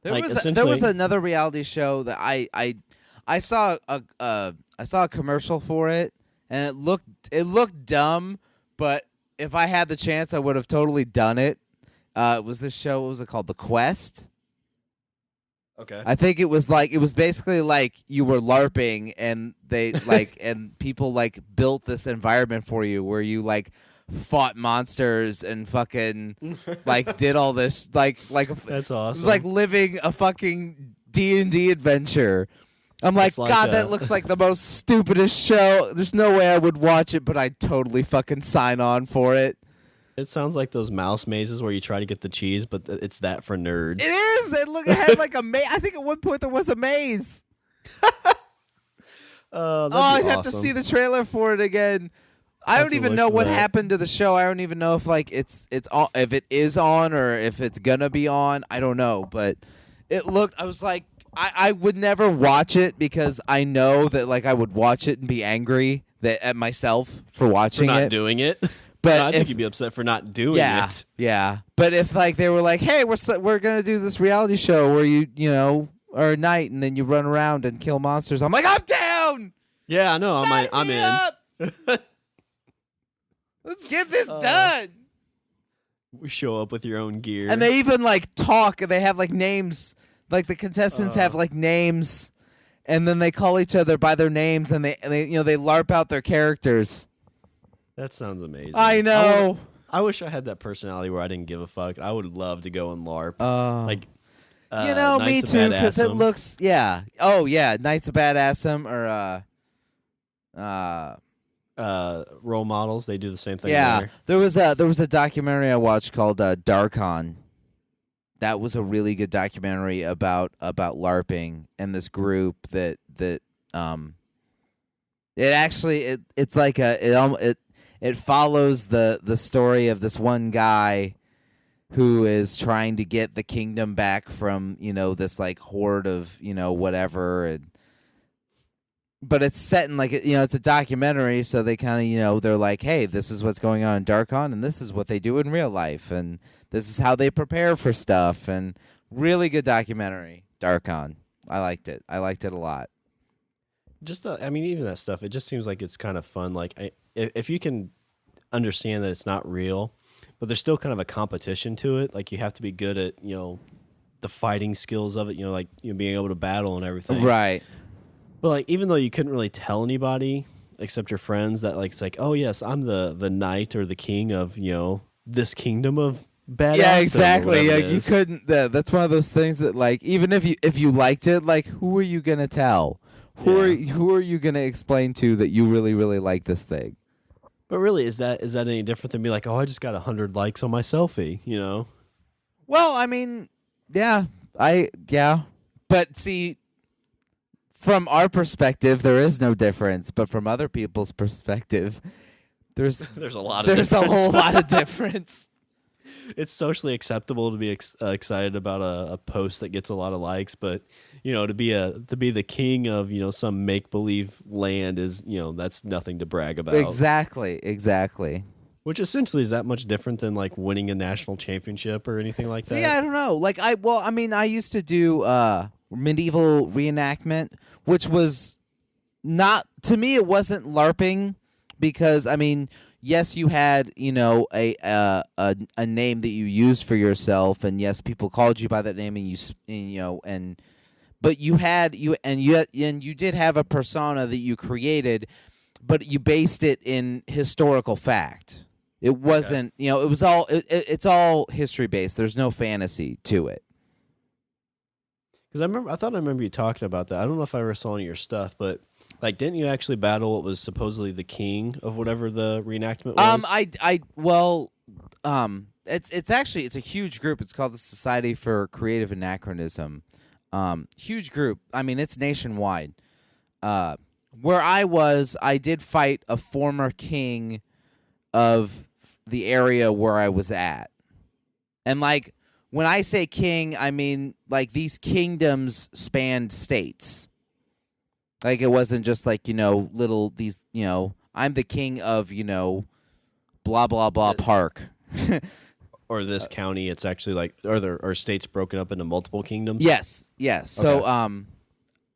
There Like, was another reality show that I saw a commercial for it, and it looked dumb, but if I had the chance, I would have totally done it. It was this show. What was it called? The Quest. Okay. I think it was basically like you were LARPing, and they like and people like built this environment for you where you like fought monsters and fucking like did all this like That's awesome. It was like living a fucking D&D adventure. I'm like, God, that looks like the most stupidest show. There's no way I would watch it, but I'd totally fucking sign on for it. It sounds like those mouse mazes where you try to get the cheese, but it's that for nerds. It is. It had like a maze. I think at one point there was a maze. I'd have to see the trailer for it again. I don't even know what happened to the show. I don't even know if like it's on, if it is on or if it's gonna be on. I don't know, but it looked. I was like, I would never watch it because I know that like I would watch it and be angry at myself for watching not it, doing it. But I think you'd be upset for not doing it. Yeah. But if like they were like, hey, we're gonna do this reality show where you are a knight and then you run around and kill monsters, I'm like, I'm down. Yeah, no, I'm in. Let's get this done. We show up with your own gear. And they even like talk and they have like names. Like the contestants have like names and then they call each other by their names and they LARP out their characters. That sounds amazing. I know. I wish I had that personality where I didn't give a fuck. I would love to go and LARP. Me too, because it looks Knights of Badassum or role models, they do the same thing. Yeah, there was a documentary I watched called Darkon. That was a really good documentary about LARPing and this group that it follows the story of this one guy who is trying to get the kingdom back from this like horde of whatever but it's set in like it's a documentary, so they kind of they're like, hey, this is what's going on in Darkon and this is what they do in real life and this is how they prepare for stuff, and really good documentary. Darkon, I liked it a lot. Just even that stuff, it just seems like it's kind of fun. Like if you can understand that it's not real, but there's still kind of a competition to it. Like you have to be good at the fighting skills of it. Being able to battle and everything. Right. But like even though you couldn't really tell anybody except your friends that like it's like, oh yes, I'm the knight or the king of this kingdom of badass. Yeah, exactly. Yeah, you couldn't. That's one of those things that like even if you liked it, like who are you gonna tell? Who are you gonna explain to that you really really like this thing? But really, is that any different than be like, oh, I just got 100 likes on my selfie? Well, I mean, yeah, but see, from our perspective, there is no difference. But from other people's perspective, there's There's a lot of there's a difference. whole lot of difference. It's socially acceptable to be excited about a post that gets a lot of likes, but to be the king of some make believe land is that's nothing to brag about. Exactly. Which essentially is that much different than like winning a national championship or anything like that. See, I don't know. Like I used to do medieval reenactment, which was not, to me it wasn't LARPing, because I mean, yes, you had a name that you used for yourself, and yes, people called you by that name, and but you did have a persona that you created, but you based it in historical fact. It wasn't, it was all it's all history based. There's no fantasy to it. Because I remember you talking about that. I don't know if I ever saw any of your stuff, but like, didn't you actually battle what was supposedly the king of whatever the reenactment was? It's a huge group. It's called the Society for Creative Anachronism. Huge group. I mean, it's nationwide. Where I did fight a former king of the area where I was at. And like, when I say king, I mean like these kingdoms spanned states. Like, it wasn't just like, little these, I'm the king of, blah blah blah park. Or this county. It's actually like, are states broken up into multiple kingdoms? Yes. So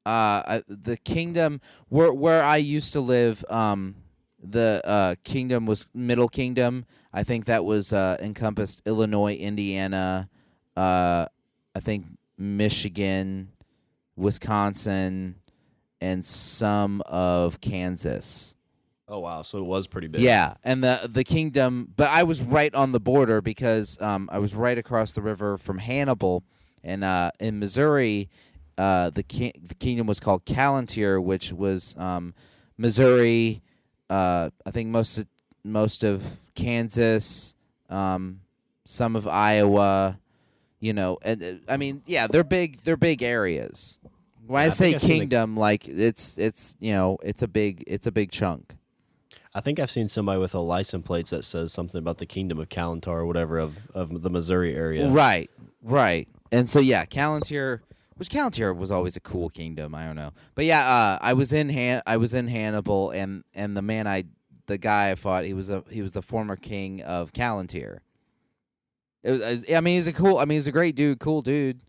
the kingdom where I used to live, the kingdom was Middle Kingdom. I think that was encompassed Illinois, Indiana, I think Michigan, Wisconsin, and some of Kansas. Oh wow, so it was pretty big. Yeah, and the kingdom, but I was right on the border because I was right across the river from Hannibal, and in Missouri, the kingdom was called Calontir, which was Missouri. I think most of Kansas, some of Iowa, and I mean, yeah, they're big areas. When I say kingdom, like it's a big chunk. I think I've seen somebody with a license plate that says something about the Kingdom of Kalantar or whatever of the Missouri area. Right. And so yeah, Calontir was always a cool kingdom. I don't know, but yeah, I was in Hannibal, and the guy I fought, he was the former king of Calontir. He's a great dude, cool dude.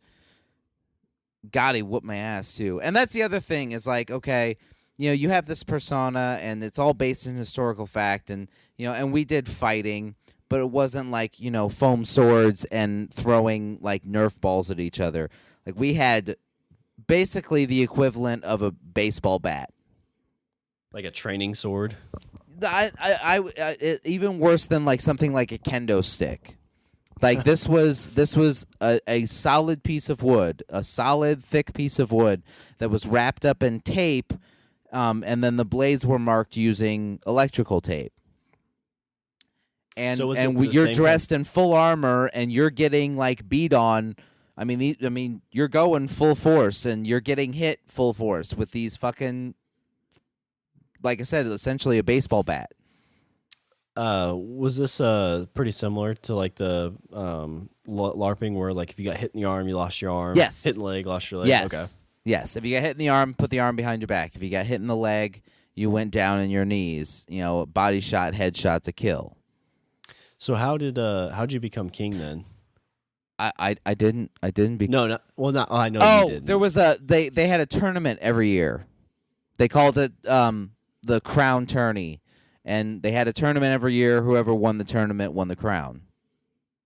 God, he whooped my ass too. And that's the other thing is like, okay, you have this persona, and it's all based in historical fact, and and we did fighting, but it wasn't like foam swords and throwing like Nerf balls at each other. Like, we had basically the equivalent of a baseball bat, like a training sword. Even worse than like something like a kendo stick. Like, this was a solid piece of wood, a solid thick piece of wood that was wrapped up in tape, and then the blades were marked using electrical tape. And so you're dressed in full armor, and you're getting like beat on. I mean, you're going full force, and you're getting hit full force with these fucking, like I said, essentially a baseball bat. Was this pretty similar to like the LARPing where like if you got hit in the arm, you lost your arm? Yes. Hit in the leg, lost your leg? Yes. Okay. Yes. If you got hit in the arm, put the arm behind your back. If you got hit in the leg, you went down on your knees. Body shot, headshot's a kill. So how'd you become king then? I didn't become... I know you didn't. There was they had a tournament every year. They called it the Crown Tourney. And they had a tournament every year. Whoever won the tournament won the crown.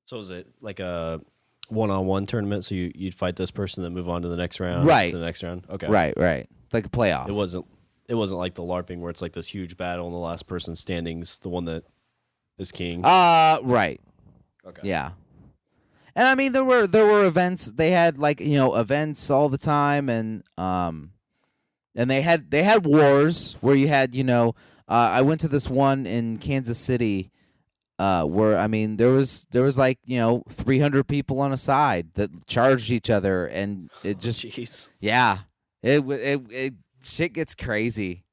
So is it like a one-on-one tournament? So you'd fight this person, then move on to the next round, right? To the next round. Okay. Right. Like a playoff. It wasn't like the LARPing where it's like this huge battle and the last person standing's the one that is king. Right. Okay. Yeah. And I mean, there were events. They had like events all the time, and they had wars where you had I went to this one in Kansas City. where I mean there was like 300 people on a side that charged each other, and it just Jeez. yeah, it shit gets crazy.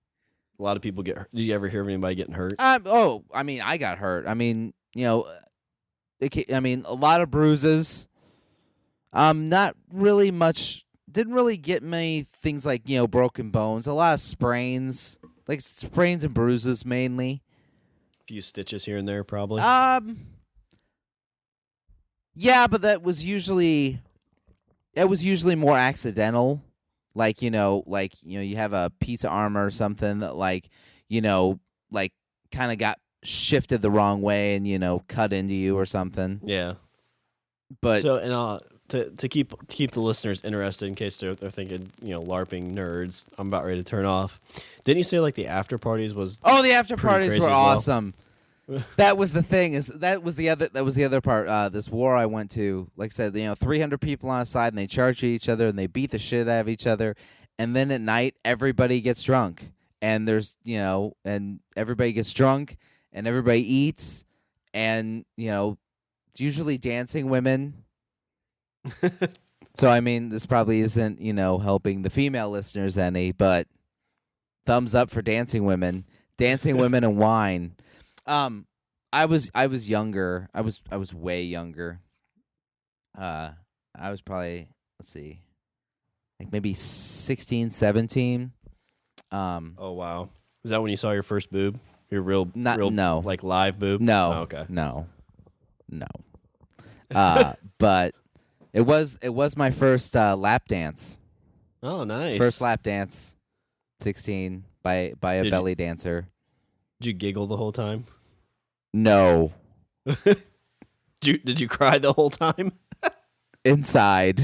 A lot of people get hurt. Did you ever hear of anybody getting hurt? I mean I got hurt. I mean I mean a lot of bruises. Not really much. Didn't really get many things like broken bones. A lot of sprains, like sprains and bruises mainly. A few stitches here and there, probably. Yeah, but that was usually more accidental. Like you have a piece of armor or something that like kind of got shifted the wrong way and cut into you or something. Yeah. But so and to keep the listeners interested in case they're thinking LARPing nerds, I'm about ready to turn off. Didn't you say like the after parties was? Oh, the after parties were awesome. Well? That was the thing. That was the other part. This war I went to, like I said, 300 people on a side, and they charge each other, and they beat the shit out of each other, and then at night everybody gets drunk, and there's and everybody gets drunk, and everybody eats, and it's usually dancing women. So I mean, this probably isn't helping the female listeners any, but thumbs up for dancing women and wine. I was younger. I was way younger. I was probably, let's see, like maybe 16, 17. Oh wow, is that when you saw your first boob? Your real no, like live boob? No. Oh, okay. No. But it was my first lap dance. Oh, nice. First lap dance, 16 by a belly dancer. Did you giggle the whole time? No. Did you cry the whole time? Inside.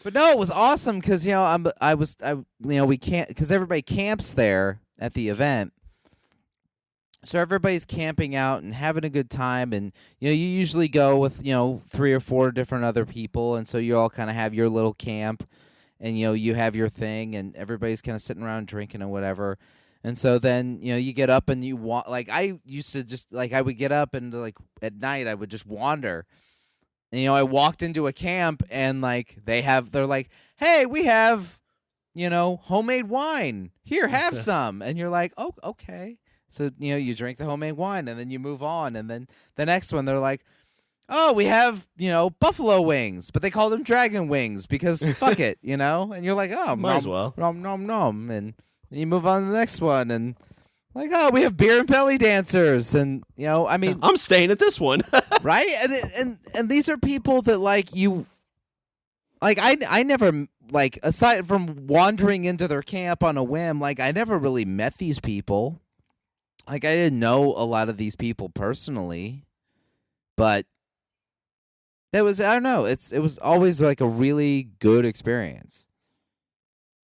But no, it was awesome because we can't, because everybody camps there at the event. So everybody's camping out and having a good time, and you usually go with 3 or 4 different other people, and so you all kind of have your little camp, and you have your thing, and everybody's kind of sitting around drinking and whatever. And so then you get up and I used to just I would get up and at night I would just wander, and I walked into a camp and they're like, hey, we have homemade wine here, have some, and you're like, oh, okay. So, you drink the homemade wine, and then you move on. And then the next one, they're like, oh, we have, buffalo wings. But they call them dragon wings because fuck it, And you're like, oh, might as well. Nom, nom, nom. And you move on to the next one. And like, oh, we have beer and belly dancers. And, I mean. I'm staying at this one. Right? And these are people that, I never, aside from wandering into their camp on a whim, I never really met these people. I didn't know a lot of these people personally, but I don't know. It was always a really good experience.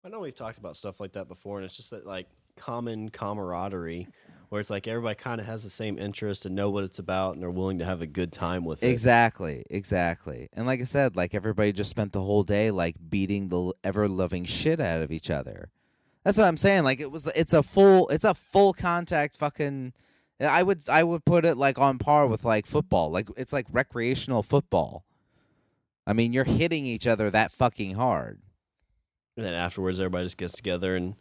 I know we've talked about stuff like that before, and it's just that common camaraderie where it's everybody kind of has the same interest and know what it's about and are willing to have a good time with it. Exactly. And like I said, everybody just spent the whole day beating the ever-loving shit out of each other. That's what I'm saying. It's a full contact fucking. I would put it on par with football. It's recreational football. I mean, you're hitting each other that fucking hard. And then afterwards, everybody just gets together and.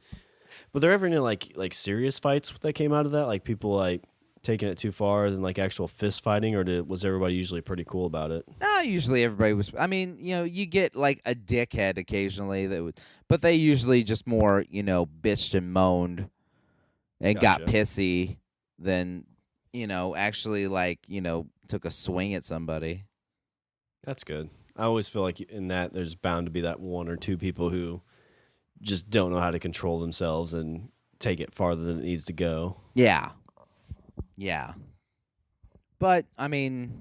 But there ever any serious fights that came out of that? People taking it too far than actual fist fighting, or was everybody usually pretty cool about it? No, usually everybody was. I mean, you get a dickhead occasionally but they usually just more bitched and moaned and got pissy than actually took a swing at somebody. That's good. I always feel in that there's bound to be that 1 or 2 people who just don't know how to control themselves and take it farther than it needs to go. Yeah. Yeah. But, I mean,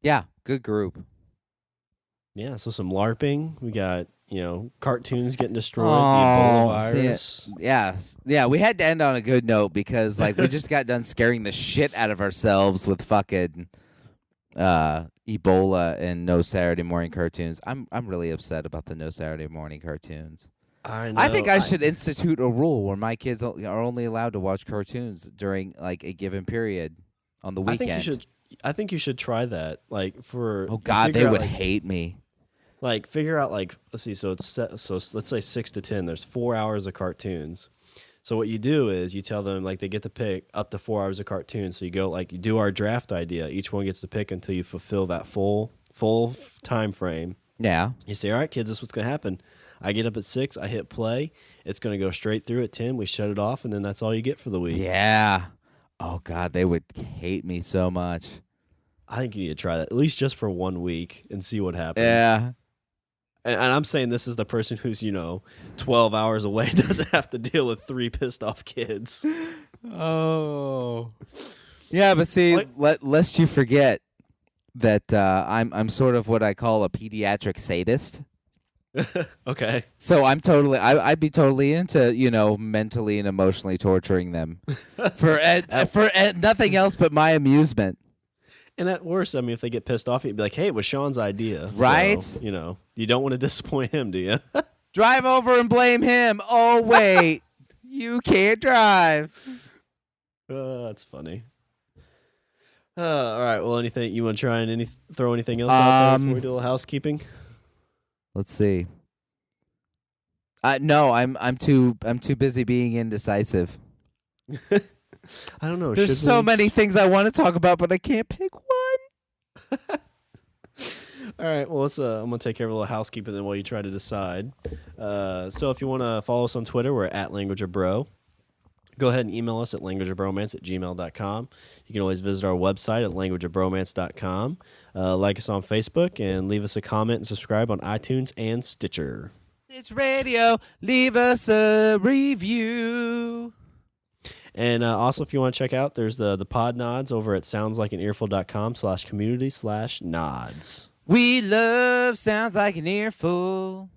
yeah, good group. Yeah, so some LARPing. We got, cartoons getting destroyed, the Ebola virus. Yeah, we had to end on a good note because, we just got done scaring the shit out of ourselves with fucking Ebola and no Saturday morning cartoons. I'm really upset about the no Saturday morning cartoons. I know. I think I should institute a rule where my kids are only allowed to watch cartoons during like a given period on the weekend. I think you should try that. Like for Oh God, they would hate me. Like figure out like let's see. So let's say 6 to 10. There's 4 hours of cartoons. So what you do is you tell them like they get to pick up to 4 hours of cartoons. So you go like you do our draft idea. Each one gets to pick until you fulfill that full time frame. Yeah. You say, all right, kids, this is what's gonna happen. I get up at 6, I hit play. It's going to go straight through at 10. We shut it off, and then that's all you get for the week. Yeah. Oh, God, they would hate me so much. I think you need to try that, at least just for 1 week, and see what happens. Yeah. And I'm saying this is the person who's, 12 hours away, doesn't have to deal with 3 pissed-off kids. Oh. Yeah, but see, lest you forget that I'm sort of what I call a pediatric sadist. Okay. So I'd be totally into, mentally and emotionally torturing them for nothing else but my amusement. And at worst, I mean, if they get pissed off, you'd be like, hey, it was Sean's idea. Right? So, you don't want to disappoint him, do you? Drive over and blame him. Oh, wait. You can't drive. That's funny. All right. Well, anything you want to try and throw anything else out there before we do a little housekeeping? Let's see. No, I'm too busy being indecisive. I don't know. There's so many things I want to talk about, but I can't pick one. All right. Well, I'm gonna take care of a little housekeeping then while you try to decide. So if you want to follow us on Twitter, we're at Language of Bro. Go ahead and email us at languageofbromance@gmail.com. You can always visit our website at languageofbromance.com. Like us on Facebook and leave us a comment and subscribe on iTunes and Stitcher. It's radio. Leave us a review. And also, if you want to check out, there's the pod nods over at soundslikeanearful.com/community/nods. We love Sounds Like an Earful.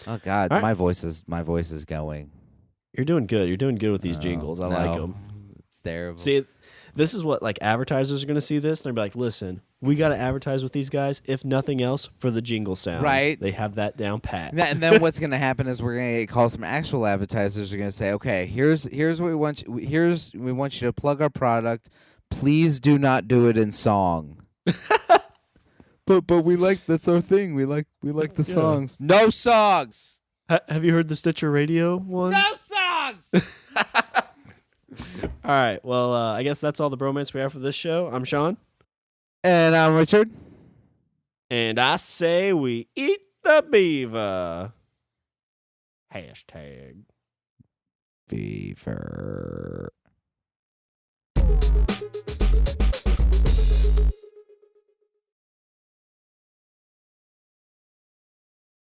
Oh God, right. My voice is going. You're doing good. You're doing good with these jingles. I like them. It's terrible. See, this is what like advertisers are going to see this. They're going to be like, listen, we got to advertise with these guys, if nothing else, for the jingle sound. Right. They have that down pat. And then what's going to happen is we're going to get calls from actual advertisers who are going to say, okay, here's what we want you, we want you to plug our product. Please do not do it in song. But we like, that's our thing. We like the songs. No songs. Have you heard the Stitcher Radio one? No songs. All right. Well, I guess that's all the bromance we have for this show. I'm Shawn. And I'm Richard. And I say we eat the beaver. #Beaver.